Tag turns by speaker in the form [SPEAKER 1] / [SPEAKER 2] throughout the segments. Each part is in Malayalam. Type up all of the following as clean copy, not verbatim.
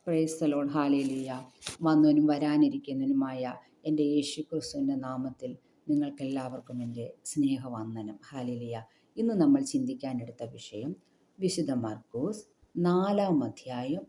[SPEAKER 1] Praise the Lord. ഹല്ലേലൂയ. വന്നവനും വരാനിരിക്കുന്നതിനുമായ എൻ്റെ യേശു ക്രിസ്തുവിൻ്റെ നാമത്തിൽ നിങ്ങൾക്കെല്ലാവർക്കും എൻ്റെ സ്നേഹവന്ദനം. ഹല്ലേലൂയ. ഇന്ന് നമ്മൾ ചിന്തിക്കാനെടുത്ത വിഷയം വിശുദ്ധ മർക്കോസ് 4-ാം അധ്യായം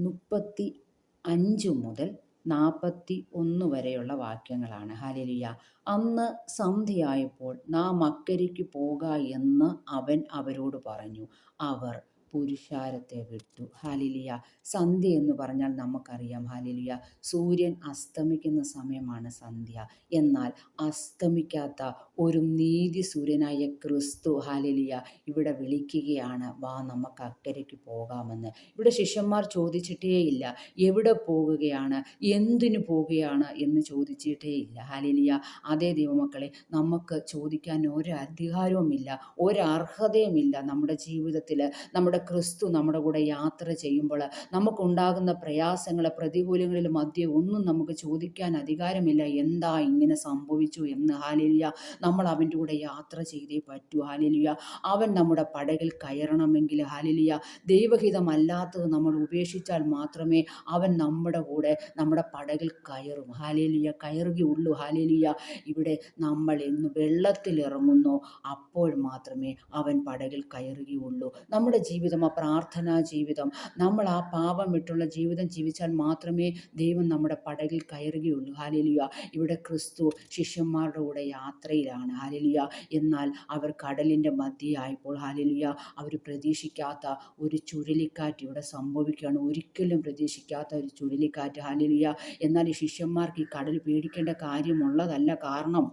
[SPEAKER 1] 35 മുതൽ 41 വരെയുള്ള വാക്യങ്ങളാണ്. ഹല്ലേലൂയ. അന്ന് സന്ധ്യയായപ്പോൾ നാം അക്കരയ്ക്ക് പോക എന്ന് അവൻ അവരോട് പറഞ്ഞു. അവർ പുരുഷാരത്തെ വിട്ടു. ഹല്ലേലൂയ. സന്ധ്യ എന്ന് പറഞ്ഞാൽ നമുക്കറിയാം. ഹല്ലേലൂയ. സൂര്യൻ അസ്തമിക്കുന്ന സമയമാണ് സന്ധ്യ. എന്നാൽ അസ്തമിക്കാത്ത ഒരു നീതി സൂര്യനായ ക്രിസ്തു ഹല്ലേലൂയ ഇവിടെ വിളിക്കുകയാണ്, വാ നമുക്ക് അക്കരയ്ക്ക് പോകാമെന്ന്. ഇവിടെ ശിഷ്യന്മാർ ചോദിച്ചിട്ടേയില്ല എവിടെ പോകുകയാണ്, എന്തിനു പോകുകയാണ് എന്ന് ചോദിച്ചിട്ടേയില്ല. ഹല്ലേലൂയ. അതേ ദൈവമക്കളെ, നമുക്ക് ചോദിക്കാൻ ഒരധികാരവുമില്ല, ഒരർഹതയുമില്ല. നമ്മുടെ ജീവിതത്തിൽ നമ്മുടെ ക്രിസ്തു നമ്മുടെ കൂടെ യാത്ര ചെയ്യുമ്പോൾ നമുക്കുണ്ടാകുന്ന പ്രയാസങ്ങൾ, പ്രതികൂലങ്ങളിൽ മധ്യേ ഒന്നും നമുക്ക് ചോദിക്കാൻ അധികാരമില്ല. എന്താ ഇങ്ങനെ സംഭവിച്ചു എന്ന്. ഹല്ലേലൂയ. നമ്മൾ അവൻ്റെ കൂടെ യാത്ര ചെയ്തേ പറ്റൂ. ഹല്ലേലൂയ. അവൻ നമ്മുടെ പടകിൽ കയറണമെങ്കിൽ ഹല്ലേലൂയ ദൈവഹിതമല്ലാത്തത് നമ്മൾ ഉപേക്ഷിച്ചാൽ മാത്രമേ അവൻ നമ്മുടെ കൂടെ നമ്മുടെ പടകിൽ കയറും. ഹല്ലേലൂയ. കയറുകയുള്ളൂ. ഹല്ലേലൂയ. ഇവിടെ നമ്മൾ എന്ന് വെള്ളത്തിൽ ഇറങ്ങുന്നോ അപ്പോൾ മാത്രമേ അവൻ പടകിൽ കയറുകയുള്ളൂ. നമ്മുടെ ജീവിതം, ആ പ്രാർത്ഥനാ ജീവിതം, നമ്മൾ ആ പാപം വിട്ടുള്ള ജീവിതം ജീവിച്ചാൽ മാത്രമേ ദൈവം നമ്മുടെ പടകിൽ കയറുകയുള്ളൂ. ഹല്ലേലൂയ. ഇവിടെ ക്രിസ്തു ശിഷ്യന്മാരുടെ കൂടെ യാത്രയിലാണ്. ഹല്ലേലൂയ. എന്നാൽ അവർ കടലിൻ്റെ മധ്യയായപ്പോൾ ഹല്ലേലൂയ അവർ പ്രതീക്ഷിക്കാത്ത ഒരു ചുഴലിക്കാറ്റ് ഇവിടെ സംഭവിക്കുകയാണ്. ഒരിക്കലും പ്രതീക്ഷിക്കാത്ത ഒരു ചുഴലിക്കാറ്റ്. ഹല്ലേലൂയ. എന്നാൽ ഈ ശിഷ്യന്മാർക്ക് ഈ കടൽ പേടിക്കേണ്ട കാര്യമുള്ളതല്ല. കാരണം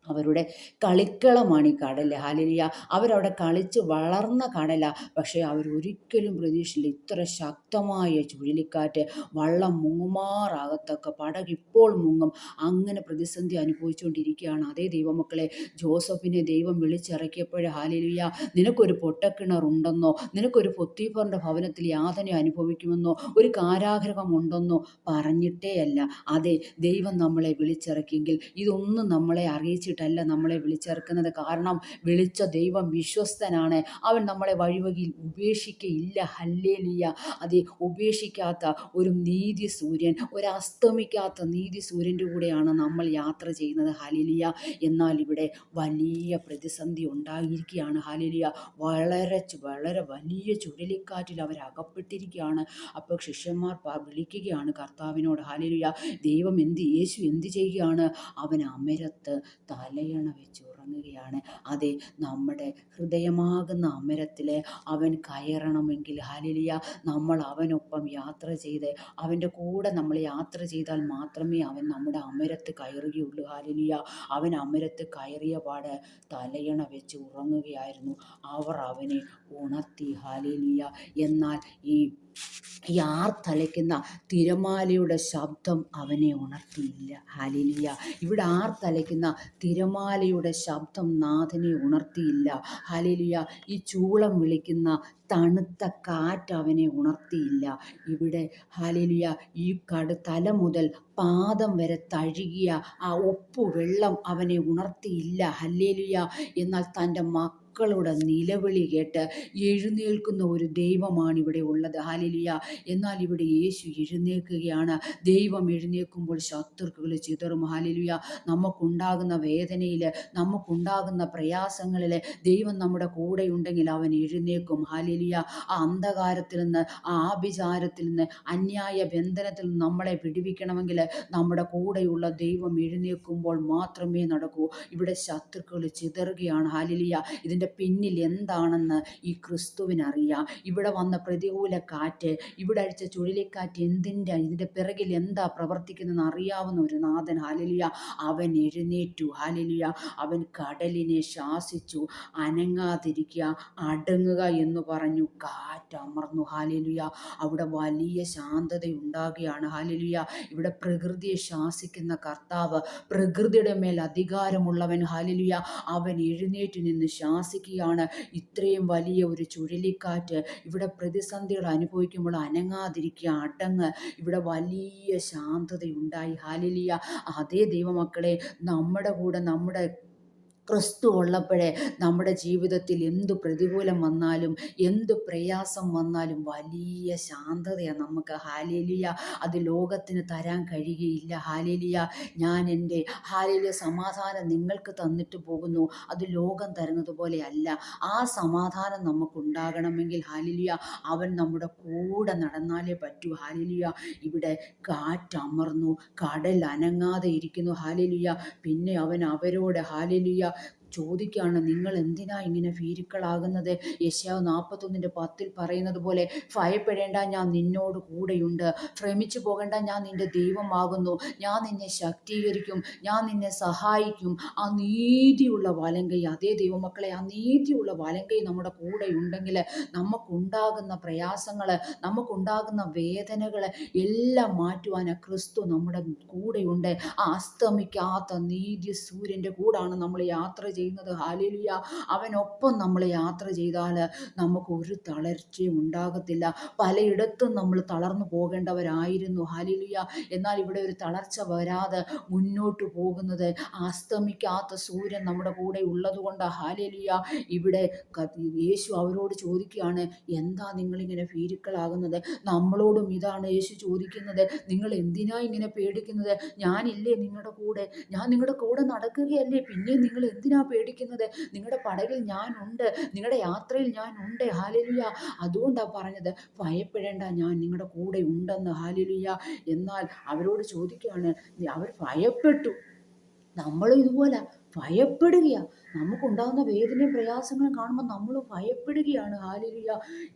[SPEAKER 1] അവരുടെ കളിക്കളമാണ് ഈ കടൽ. ഹല്ലേലൂയ. അവരവിടെ കളിച്ച് വളർന്ന കടല. പക്ഷേ അവരൊരിക്കലും പ്രതീക്ഷിച്ചില്ല ഇത്ര ശക്തമായ ചുഴലിക്കാറ്റ്, വള്ളം മുങ്ങുമാറാകത്തക്ക, പടക് ഇപ്പോൾ മുങ്ങും, അങ്ങനെ പ്രതിസന്ധി അനുഭവിച്ചുകൊണ്ടിരിക്കുകയാണ്. അതേ ദൈവമക്കളെ, ജോസഫിനെ ദൈവം വിളിച്ചിറക്കിയപ്പോൾ ഹല്ലേലൂയ നിനക്കൊരു പൊട്ടക്കിണറുണ്ടെന്നോ, നിനക്കൊരു പൊത്തീഫറിൻ്റെ ഭവനത്തിൽ യാതന അനുഭവിക്കുമെന്നോ, ഒരു കാരാഗ്രഹമുണ്ടെന്നോ പറഞ്ഞിട്ടേ അല്ല. അതെ, ദൈവം നമ്മളെ വിളിച്ചിറക്കിയെങ്കിൽ ഇതൊന്നും നമ്മളെ അറിയിച്ചിട്ടല്ല നമ്മളെ വിളിച്ചിറക്കുന്നത്. കാരണം വിളിച്ച ദൈവം വിശ്വസ്തനാണ്. അവൻ നമ്മളെ വഴിവഴിയിൽ ഉപേക്ഷിക്കയില്ല. ഹല്ലേലൂയ. അത് ഉപേക്ഷിക്കാത്ത ഒരു നീതി സൂര്യൻ, ഒരു അസ്തമിക്കാത്ത നീതി സൂര്യൻ്റെ കൂടെയാണ് നമ്മൾ യാത്ര ചെയ്യുന്നത്. ഹല്ലേലൂയ. എന്നാൽ ഇവിടെ വലിയ പ്രതിസന്ധി ഉണ്ടായിരിക്കുകയാണ്. ഹല്ലേലൂയ. വളരെ വലിയ ചുഴലിക്കാറ്റിൽ അവർ അകപ്പെട്ടിരിക്കുകയാണ്. അപ്പോൾ ശിഷ്യന്മാർ വിളിക്കുകയാണ് കർത്താവിനോട്. ഹല്ലേലൂയ. ദൈവം യേശു എന്ത് ചെയ്യുകയാണ്? അവൻ അമരത്ത് തലയണ വെച്ച് ഉറങ്ങുകയാണ്. അതെ, നമ്മുടെ ഹൃദയമാകുന്ന അമരത്തിൽ അവൻ കയറണമെങ്കിൽ ഹല്ലേലൂയ നമ്മൾ അവനൊപ്പം യാത്ര ചെയ്ത് അവൻ്റെ കൂടെ നമ്മൾ യാത്ര ചെയ്താൽ മാത്രമേ അവൻ നമ്മുടെ അമരത്ത് കയറുകയുള്ളൂ. ഹല്ലേലൂയ. അവൻ അമരത്ത് കയറിയ പാട് തലയണ വെച്ച് ഉറങ്ങുകയായിരുന്നു. അവർ അവനെ ഉണർത്തി. ഹല്ലേലൂയ. എന്നാൽ ഈ ആർത്തലയ്ക്കുന്ന തിരമാലയുടെ ശബ്ദം അവനെ ഉണർത്തിയില്ല. ഹല്ലേലൂയ. ഇവിടെ ആർത്തലയ്ക്കുന്ന തിരമാലയുടെ ശബ്ദം നാഥനെ ഉണർത്തിയില്ല. ഹല്ലേലൂയ. ഈ ചൂളം വിളിക്കുന്ന തണുത്ത കാറ്റ് അവനെ ഉണർത്തിയില്ല. ഇവിടെ ഹല്ലേലൂയ ഈ തല മുതൽ പാദം വരെ തഴുകിയ ആ വെള്ളം അവനെ ഉണർത്തിയില്ല. ഹല്ലേലൂയ. എന്നാൽ തൻ്റെ മക്കളുടെ നിലവിളി കേട്ട് എഴുന്നേൽക്കുന്ന ഒരു ദൈവമാണ് ഇവിടെ ഉള്ളത്. ഹല്ലേലൂയ. എന്നാൽ ഇവിടെ യേശു എഴുന്നേൽക്കുകയാണ്. ദൈവം എഴുന്നേൽക്കുമ്പോൾ ശത്രുക്കൾ ചിതറും. ഹല്ലേലൂയ. നമുക്കുണ്ടാകുന്ന വേദനയിൽ, നമുക്കുണ്ടാകുന്ന പ്രയാസങ്ങളിൽ ദൈവം നമ്മുടെ കൂടെയുണ്ടെങ്കിൽ അവൻ എഴുന്നേൽക്കും. ഹല്ലേലൂയ. ആ അന്ധകാരത്തിൽ നിന്ന്, ആ ആഭിചാരത്തിൽ നിന്ന്, അന്യായ ബന്ധനത്തിൽ നിന്ന് നമ്മളെ വിടുവിക്കണമെങ്കിൽ നമ്മുടെ കൂടെയുള്ള ദൈവം എഴുന്നേൽക്കുമ്പോൾ മാത്രമേ നടക്കൂ. ഇവിടെ ശത്രുക്കൾ ചിതറുകയാണ്. ഹല്ലേലൂയ. ഇതിൻ്റെ പിന്നിൽ എന്താണെന്ന് ഈ ക്രിസ്തുവിനറിയാം. ഇവിടെ വന്ന പ്രതികൂല കാറ്റ്, ഇവിടെ അടിച്ച ചുഴലിക്കാറ്റ് ഇതിൻ്റെ പിറകിൽ എന്താ പ്രവർത്തിക്കുന്നതെന്ന് അറിയാവുന്ന ഒരു നാഥൻ. ഹല്ലേലൂയ. അവൻ എഴുന്നേറ്റു. ഹല്ലേലൂയ. അവൻ കടലിനെ ശാസിച്ചു, അനങ്ങാതിരിക്കുക, അടങ്ങുക എന്ന് പറഞ്ഞു. കാറ്റ് അമർന്നു. ഹല്ലേലൂയ. അവിടെ വലിയ ശാന്തത ഉണ്ടാകുകയാണ്. ഹല്ലേലൂയ. ഇവിടെ പ്രകൃതിയെ ശാസിക്കുന്ന കർത്താവ്, പ്രകൃതിയുടെ മേൽ അധികാരമുള്ളവൻ. ഹല്ലേലൂയ. അവൻ എഴുന്നേറ്റ് നിന്ന് ശാസിക്കുകയാണ്. ഇത്രയും വലിയ ഒരു ചുഴലിക്കാറ്റ് ഇവിടെ പ്രതിസന്ധികൾ അനുഭവിക്കുമ്പോൾ അനങ്ങാതിരിക്കുക, അടങ്ങ്. ഇവിടെ വലിയ ശാന്തതയുണ്ടായി. ഹല്ലേലൂയ. അതേ ദൈവമക്കളെ, നമ്മുടെ കൂടെ നമ്മുടെ ക്രിസ്തു ഉള്ളപ്പോഴേ നമ്മുടെ ജീവിതത്തിൽ എന്ത് പ്രതികൂലം വന്നാലും എന്ത് പ്രയാസം വന്നാലും വലിയ ശാന്തതയാണ് നമുക്ക്. ഹാലേലുയ. അത് ലോകത്തിന് തരാൻ കഴിയുകയില്ല. ഹാലേലുയ. ഞാൻ എൻ്റെ ഹാലേലുയ സമാധാനം നിങ്ങൾക്ക് തന്നിട്ട് പോകുന്നു. അത് ലോകം തരുന്നത് പോലെയല്ല. ആ സമാധാനം നമുക്കുണ്ടാകണമെങ്കിൽ ഹാലേലുയ അവൻ നമ്മുടെ കൂടെ നടന്നാലേ പറ്റൂ. ഹാലേലുയ. ഇവിടെ കാറ്റമർന്നു, കടൽ അനങ്ങാതെ ഇരിക്കുന്നു. ഹാലേലുയ. പിന്നെ അവൻ അവരോട് ഹാലേലുയ ചോദിക്കുകയാണ്, നിങ്ങൾ എന്തിനാ ഇങ്ങനെ ഭീരുക്കളാകുന്നത്? യെശയ്യാവ് 41:10 പറയുന്നത് പോലെ, ഭയപ്പെടേണ്ട, ഞാൻ നിന്നോട് കൂടെയുണ്ട്. ഭ്രമിച്ചു പോകേണ്ട, ഞാൻ നിന്റെ ദൈവമാകുന്നു. ഞാൻ നിന്നെ ശക്തീകരിക്കും, ഞാൻ നിന്നെ സഹായിക്കും. ആ നീതിയുള്ള വലങ്കൈ, അതേ ദൈവമക്കളെ, ആ നീതിയുള്ള വലങ്കൈ നമ്മുടെ കൂടെ ഉണ്ടെങ്കിൽ നമുക്കുണ്ടാകുന്ന പ്രയാസങ്ങൾ, നമുക്കുണ്ടാകുന്ന വേദനകൾ എല്ലാം മാറ്റുവാൻ ക്രിസ്തു നമ്മുടെ കൂടെയുണ്ട്. ആ അസ്തമിക്കാത്ത നീതി സൂര്യൻ്റെ കൂടാണ് നമ്മൾ യാത്ര ചെയ്യുന്നത്. ഹാലേലുയ. അവനൊപ്പം നമ്മൾ യാത്ര ചെയ്താൽ നമുക്ക് ഒരു തളർച്ചയും ഉണ്ടാകത്തില്ല. പലയിടത്തും നമ്മൾ തളർന്നു പോകേണ്ടവരായിരുന്നു. ഹാലേലുയ. എന്നാൽ ഇവിടെ ഒരു തളർച്ച വരാതെ മുന്നോട്ട് പോകുന്നത് അസ്തമിക്കാത്ത സൂര്യൻ നമ്മുടെ കൂടെ ഉള്ളത് കൊണ്ട്. ഹാലേലുയ. ഇവിടെ യേശു അവരോട് ചോദിക്കുകയാണ്, എന്താ നിങ്ങളിങ്ങനെ ഭീരുക്കളാകുന്നത്? നമ്മളോടും ഇതാണ് യേശു ചോദിക്കുന്നത്. നിങ്ങൾ എന്തിനാ ഇങ്ങനെ പേടിക്കുന്നത്? ഞാനില്ലേ നിങ്ങളുടെ കൂടെ? ഞാൻ നിങ്ങളുടെ കൂടെ നടക്കുകയല്ലേ? പിന്നെ നിങ്ങൾ എന്തിനാ പേടിക്കുന്നത്? നിങ്ങളുടെ പടകിൽ ഞാനുണ്ട്, നിങ്ങളുടെ യാത്രയിൽ ഞാനുണ്ട്. ഹാലേലുയ. അതുകൊണ്ടാണ് പറഞ്ഞത്, ഭയപ്പെടേണ്ട, ഞാൻ നിങ്ങളുടെ കൂടെ ഉണ്ടെന്ന്. ഹാലേലുയ. എന്നാൽ അവരോട് ചോദിക്കുകയാണ്, അവർ ഭയപ്പെട്ടു. നമ്മളും ഇതുപോലെ ഭയപ്പെടുകയാണ്. നമുക്കുണ്ടാകുന്ന വേദനയും പ്രയാസങ്ങളും കാണുമ്പോൾ നമ്മൾ ഭയപ്പെടുകയാണ്. ഹാലേലുയ.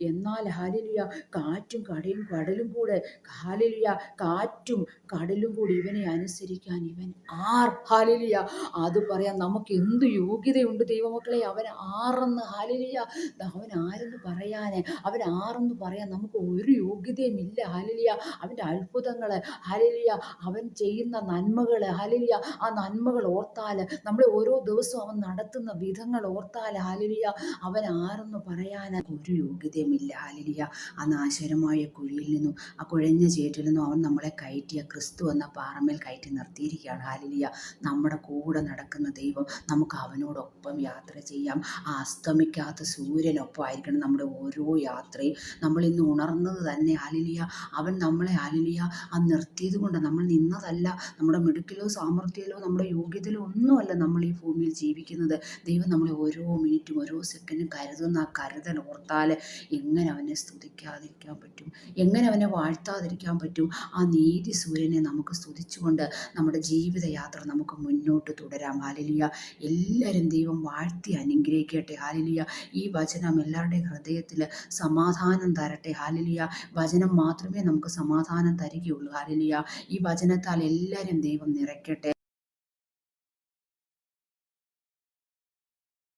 [SPEAKER 1] എന്നാൽ ഹാലേലുയ കാറ്റും കടലും കൂടെ, ഹാലേലുയ കാറ്റും കടലും കൂടി ഇവനെ അനുസരിക്കാൻ ഇവൻ ആർ? ഹാലേലുയ. അത് പറയാൻ നമുക്ക് എന്ത് യോഗ്യതയുണ്ട് ദൈവമക്കളെ? അവൻ ആറെന്ന്, ഹാലേലുയ, അവൻ ആരെന്ന് പറയാൻ, അവൻ ആറെന്ന് പറയാൻ നമുക്ക് ഒരു യോഗ്യതയും ഇല്ല. ഹാലേലുയ. അവൻ്റെ അത്ഭുതങ്ങൾ, ഹാലേലുയ, അവൻ ചെയ്യുന്ന നന്മകൾ, ഹാലേലുയ, ആ നന്മകൾ ഓർത്താൽ, നമ്മൾ ഓരോ ദിവസവും അവൻ നടത്തുന്ന വിധങ്ങൾ ഓർത്താൽ, ഹാലേലുയ, അവൻ ആരെന്ന് പറയാൻ ഒരു യോഗ്യതയുമില്ല. ഹാലേലുയ. ആ നാശകരമായ കുഴിയിൽ നിന്നും, ആ കുഴഞ്ഞ ചേറ്റിൽ നിന്നും അവൻ നമ്മളെ കയറ്റിയ ക്രിസ്തു എന്ന പാറമേൽ കയറ്റി നിർത്തിയിരിക്കുകയാണ്. ഹാലേലുയ. നമ്മുടെ കൂടെ നടക്കുന്ന ദൈവം, നമുക്ക് അവനോടൊപ്പം യാത്ര ചെയ്യാം. ആ അസ്തമിക്കാത്ത സൂര്യനൊപ്പം ആയിരിക്കണം നമ്മുടെ ഓരോ യാത്രയും. നമ്മൾ ഇന്ന് ഉണർന്നത് തന്നെ ഹാലേലുയ അവൻ നമ്മളെ ഹാലേലുയ ആ നിർത്തിയത് കൊണ്ട്. നമ്മൾ നിന്നതല്ല. നമ്മുടെ മിടുക്കിലോ സാമർഥ്യത്തിലോ നമ്മുടെ യോഗ്യതയിലോ ഒന്നുമല്ല നമ്മൾ ഈ ഭൂമിയിൽ ജീവിക്കുന്നത്. ദൈവം നമ്മളെ ഓരോ മിനിറ്റും ഓരോ സെക്കൻഡും കരുതുന്ന ആ കരുതൽ ഓർത്താൽ എങ്ങനെ അവനെ സ്തുതിക്കാതിരിക്കാൻ പറ്റും? എങ്ങനെ അവനെ വാഴ്ത്താതിരിക്കാൻ പറ്റും? ആ നീതി സൂര്യനെ നമുക്ക് സ്തുതിച്ചുകൊണ്ട് നമ്മുടെ ജീവിതയാത്ര നമുക്ക് മുന്നോട്ട് തുടരാം. ഹാലേലുയ. എല്ലാവരും ദൈവം വാഴ്ത്തി അനുഗ്രഹിക്കട്ടെ. ഹാലേലുയ. ഈ വചനം എല്ലാവരുടെയും ഹൃദയത്തിൽ സമാധാനം തരട്ടെ. ഹാലേലുയ. വചനം മാത്രമേ നമുക്ക് സമാധാനം തരികയുള്ളൂ. ഹാലേലുയ. ഈ വചനത്താൽ എല്ലാവരും ദൈവം നിറയ്ക്കട്ടെ.